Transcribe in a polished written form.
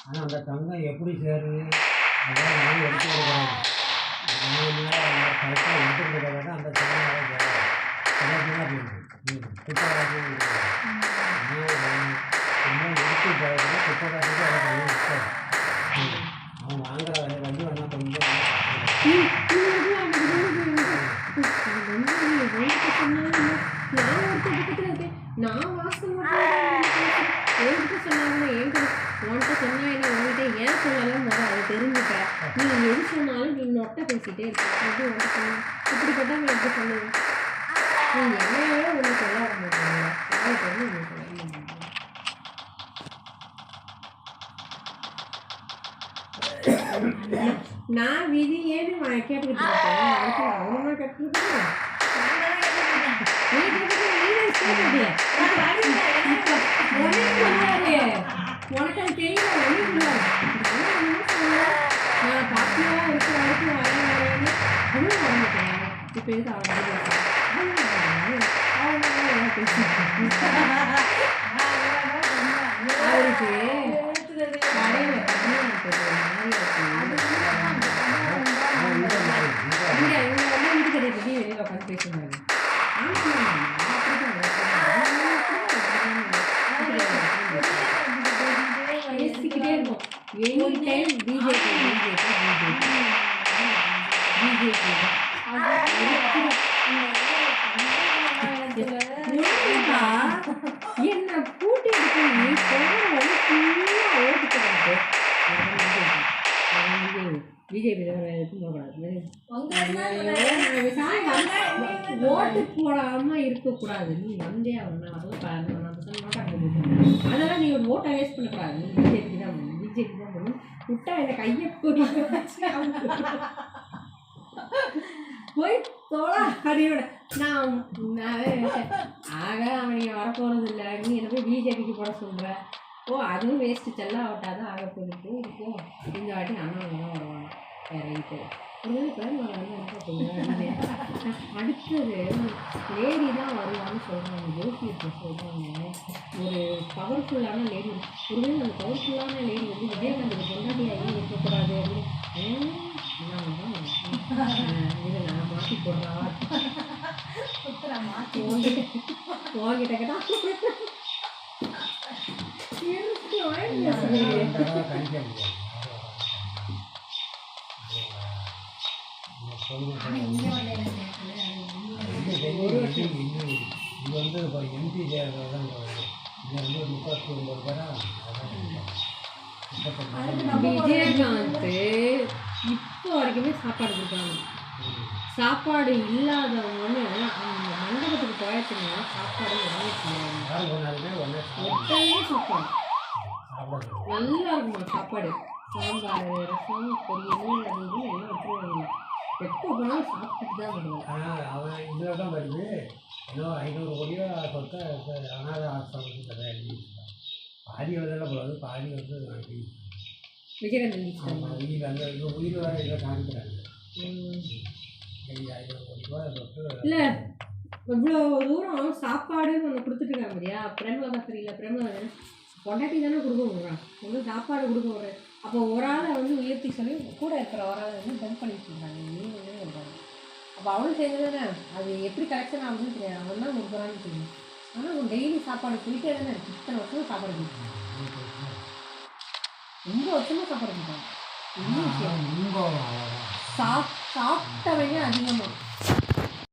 ஆனால் அந்த தங்கம் எப்படி சேருது அதெல்லாம் நான் எடுத்து கொடுக்குறேன். நான் மேலே கரெக்டாக எடுத்து கொடுக்குறத அந்த தங்கம் சேராது குப்பைக்காரங்க இன்னும் எடுத்து போகிறது குப்பைக்காரங்க அதை பண்ணி விட்டார். அவன் வாங்குற விலை வந்து வேணால் கொஞ்சம் நான் வாசம் என்கிட்ட சொன்னாங்கன்னா என்கிட்ட உன்கிட்ட சொன்னா என்ன உன்கிட்ட ஏன் சொல்லலாம் அதை தெரிஞ்சுக்க. நீ எது சொன்னாலும் நீ நொட்டை பேசிட்டே இருக்க. எப்படி உன்கிட்ட சொன்ன இப்படிப்பட்டவங்க எப்படி சொல்லுவேன். நீ என்னையோட ஒன்று சொல்ல வர மாட்டீங்க. நான் விதி ஏன்னு கேட்டுக்கிட்டு இருக்கேன். அவனுமா கேட்டுக்கிட்டு உனக்கு அது தெரியல. நான் பாப்பியாக இருக்க வரைக்கும் வரேன்னு அவனும் வரமாட்டேன். இப்போ எதுக்கு அவருக்கு கடையில் வீட்டு கடையை பற்றி வெளியில் உட்காந்து பேசுனாங்க. பேசிக்கிட்டே இருக்கும் எனி டைம். பிஜேபி என்ன கூட்டிட்டு போய் பிஜேபி ஓட்டு போடாம இருக்கக்கூடாது. நீ வந்தே ஆகணும். அதெல்லாம் நீ ஒரு ஓட்டை வேஸ்ட் பண்ணக்கூடாது. பிஜேபி தான் பண்ணணும். விட்டா இந்த கையை போய் தோழா அப்படியோட நான் ஆக அவன் வரப்போறது இல்லை. நீ என்ன போய் பிஜேபிக்கு போட சொல்கிற. ஓ அதுவும் வேஸ்ட்டு செல்ல ஆகட்டாதான் ஆக போயிட்டு இருக்கும். இந்த வாட்டி அண்ணா தான் வருவாங்க. ரைட்டு அடுத்தது லேடி தான் வருவான்னு சொல்கிறாங்க. ஜோசியத்தை சொல்கிறாங்க ஒரு பவர்ஃபுல்லான லேடி. ஒருவேளை அந்த பவர்ஃபுல்லான லேடி வந்து விஜயகாந்துக்கு பொண்டாட்டியாக இருக்கக்கூடாது அப்படின்னு இதை நான் மாற்றி போடுறா வாங்கிட்ட கேட்டா இது வந்து எம்பி தான் இது வந்து 39 பேரா. விஜயகாந்த் இப்போ வரைக்குமே சாப்பாடு கொடுப்பாங்க. சாப்பாடு இல்லாதவங்கன்னு அவங்க மண்டபத்துக்கு போயாச்சுன்னா சாப்பாடு சாப்பாடு நல்லா இருக்குமா. சாப்பாடு சாம்பார் ரசம் பொரியல் அது இது எல்லாம் வச்சுருவாங்க. எப்போ போனாலும் சாப்பிட்டுட்டு தான் வருவாங்க. ஆனால் அவன் இதில் தான் வருது. ஏதோ 500 கோடியோ கொடுத்தா அனாத ஆசிரமத்துக்கு தயாரி பாதி வந்தெல்லாம் போகாது. பாதி வந்து விஜயகாந்த் உயிர் அந்த உயிர் வர இதை காமிக்கிறாங்க. 500 கோடி ரூபாய் தொட்டு இல்லை இவ்வளோ தூரம் சாப்பாடுன்னு ஒன்று கொடுத்துட்ருக்காங்க இல்லையா. பிரேமலதா தெரியல. பிரேமலதா பொண்டாட்டி தானே கொடுக்க விடுறான். ஒன்று சாப்பாடு கொடுக்க விடுறேன். அப்போ ஒரு ஆளை வந்து உயர்த்தி சொல்லி கூட இருக்கிற ஒரு ஆளை வந்து டம்ப் பண்ணிட்டு இருந்தாங்க. நீங்க சொல்கிறாங்க. அப்போ அவனும் செஞ்சது தானே. அது எப்படி கலெக்ஷன் ஆகுதுன்னு தெரியாது. அவன் தான் கொடுக்குறான்னு தெரியும். ஆனால் அவன் டெய்லி சாப்பாடு போயிட்டே தானே இருக்கு. இத்தனை வருஷமாக சாப்பாடு கொடுத்தாங்க. ரொம்ப வருஷமாக சாப்பாடு கொடுத்தாங்க. சாப்பிட்டவங்க அதிகமாக